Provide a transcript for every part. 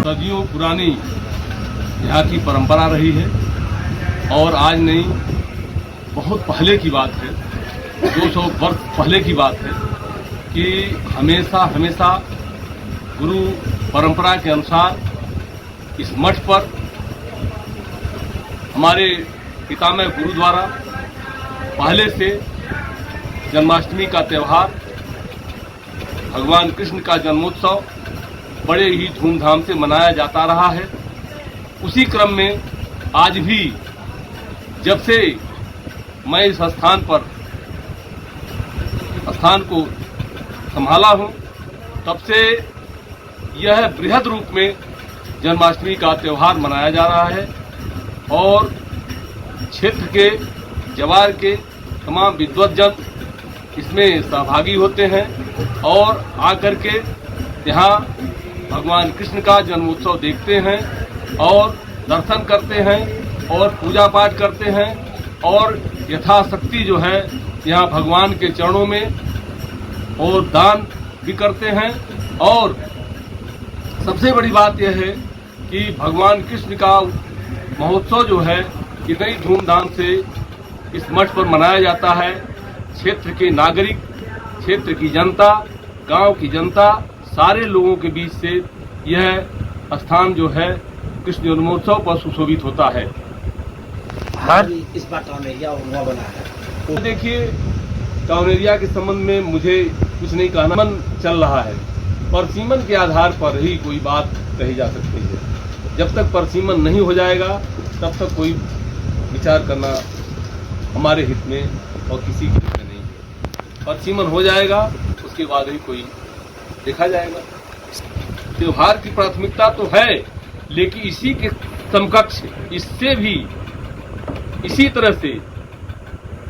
सदियों पुरानी यहाँ की परंपरा रही है और आज नहीं, बहुत पहले की बात है, 200 वर्ष पहले की बात है कि हमेशा गुरु परंपरा के अनुसार इस मठ पर हमारे पितामह गुरु द्वारा पहले से जन्माष्टमी का त्यौहार, भगवान कृष्ण का जन्मोत्सव बड़े ही धूमधाम से मनाया जाता रहा है। उसी क्रम में आज भी जब से मैं इस स्थान को संभाला हूं, तब से यह बृहद रूप में जन्माष्टमी का त्यौहार मनाया जा रहा है और क्षेत्र के जवार के तमाम विद्वद्जन इसमें सहभागी होते हैं और आकर के यहाँ भगवान कृष्ण का जन्मोत्सव देखते हैं और दर्शन करते हैं और पूजा पाठ करते हैं और यथाशक्ति जो है यहाँ भगवान के चरणों में और दान भी करते हैं। और सबसे बड़ी बात यह है कि भगवान कृष्ण का महोत्सव जो है इतनी धूमधाम से इस मठ पर मनाया जाता है। क्षेत्र के नागरिक, क्षेत्र की जनता, गांव की जनता, सारे लोगों के बीच से यह स्थान जो है कृष्ण जन्मोत्सव पर सुशोभित होता है। हर इस बार टाउन एरिया उनका बना है। तो देखिए, टाउन एरिया के संबंध में मुझे कुछ नहीं कहना, मन चल रहा है। परसीमन के आधार पर ही कोई बात कही जा सकती है। जब तक परसीमन नहीं हो जाएगा तब तक कोई विचार करना हमारे हित में और किसी के हित में नहीं है। परसीमन हो जाएगा उसके बाद ही कोई देखा जाएगा। त्योहार की प्राथमिकता तो है, लेकिन इसी के समकक्ष इससे भी इसी तरह से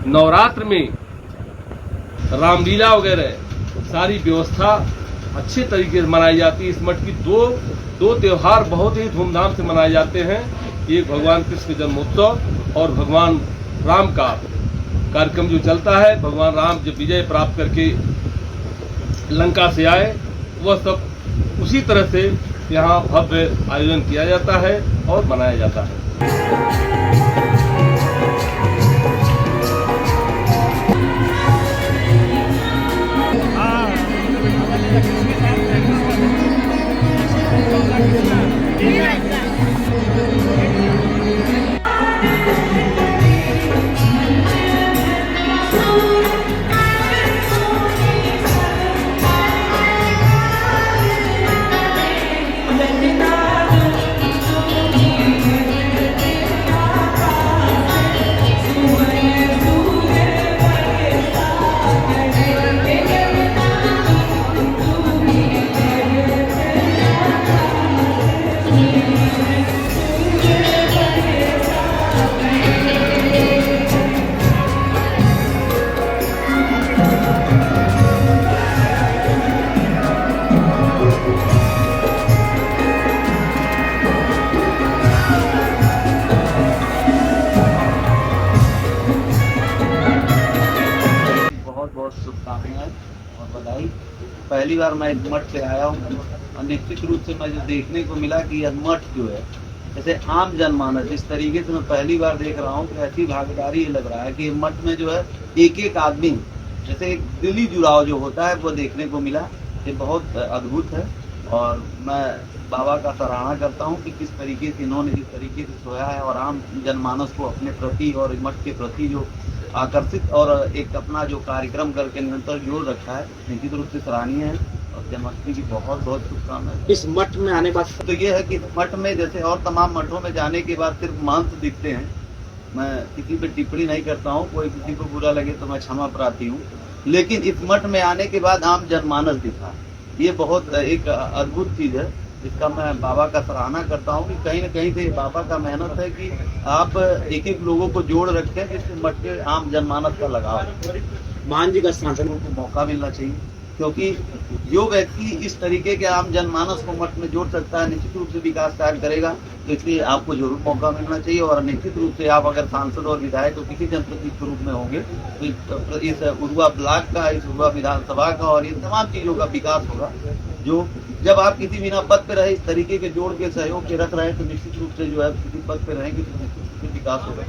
नवरात्र में रामलीला वगैरह सारी व्यवस्था अच्छे तरीके से मनाई जाती है। इस मठ की दो त्योहार बहुत ही धूमधाम से मनाए जाते हैं। एक भगवान कृष्ण जन्मोत्सव और भगवान राम का कार्यक्रम जो चलता है। भगवान राम जब विजय प्राप्त करके लंका से आए, वह सब उसी तरह से यहाँ भव्य आयोजन किया जाता है और मनाया जाता है। बहुत शुभकामनाएं और बधाई। पहली बार मैं इस मठ से आया हूँ और निश्चित रूप से मुझे देखने को मिला कि यह मठ जो है, जैसे आम जनमानस जिस तरीके से मैं पहली बार देख रहा हूँ कि ऐसी भागीदारी लग रहा है कि मठ में जो है एक एक आदमी, जैसे एक दिली जुड़ाव जो होता है वो देखने को मिला। ये बहुत अद्भुत है और मैं बाबा का सराहना करता हूँ कि किस तरीके से इन्होंने जिस तरीके से सोया है और आम जनमानस को अपने प्रति और मठ के प्रति जो आकर्षित और एक अपना जो कार्यक्रम करके निरंतर जोड़ रखा है, निश्चित रूप से सराहनीय है और जन्माष्टमी की बहुत बहुत शुभकामनाएं। इस मठ में आने के बाद तो ये है कि मठ में जैसे और तमाम मठों में जाने के बाद सिर्फ महंत दिखते हैं। मैं किसी पे टिप्पणी नहीं करता हूँ, कोई किसी को बुरा लगे तो मैं क्षमा प्रार्थी हूँ, लेकिन इस मठ में आने के बाद आम जनमानस दिखा। ये बहुत एक अद्भुत चीज है इसका मैं बाबा का सराहना करता हूँ कि कहीं न कहीं से बाबा का मेहनत है कि आप एक-एक लोगों को जोड़ रखें जिससे मठ के आम जनमानस का लगाव मान जी का सांसद को मौका मिलना चाहिए, क्योंकि जो व्यक्ति इस तरीके के आम जनमानस को मठ में जोड़ सकता है निश्चित रूप से विकास कार्य करेगा। तो इसलिए आपको जरूर मौका मिलना चाहिए और निश्चित रूप से आप अगर सांसद और विधायक तो किसी जनप्रतिनिधि के रूप में होंगे तो इस उरुआ ब्लॉक का, इस उरुआ विधानसभा का और इन तमाम चीजों का विकास होगा। जो जब आप किसी बिना पद पे रहे इस तरीके के जोड़ के सहयोग के रख रहे हैं तो निश्चित रूप से जो है किसी पद पे रहेंगे तो निश्चित रूप से विकास होगा।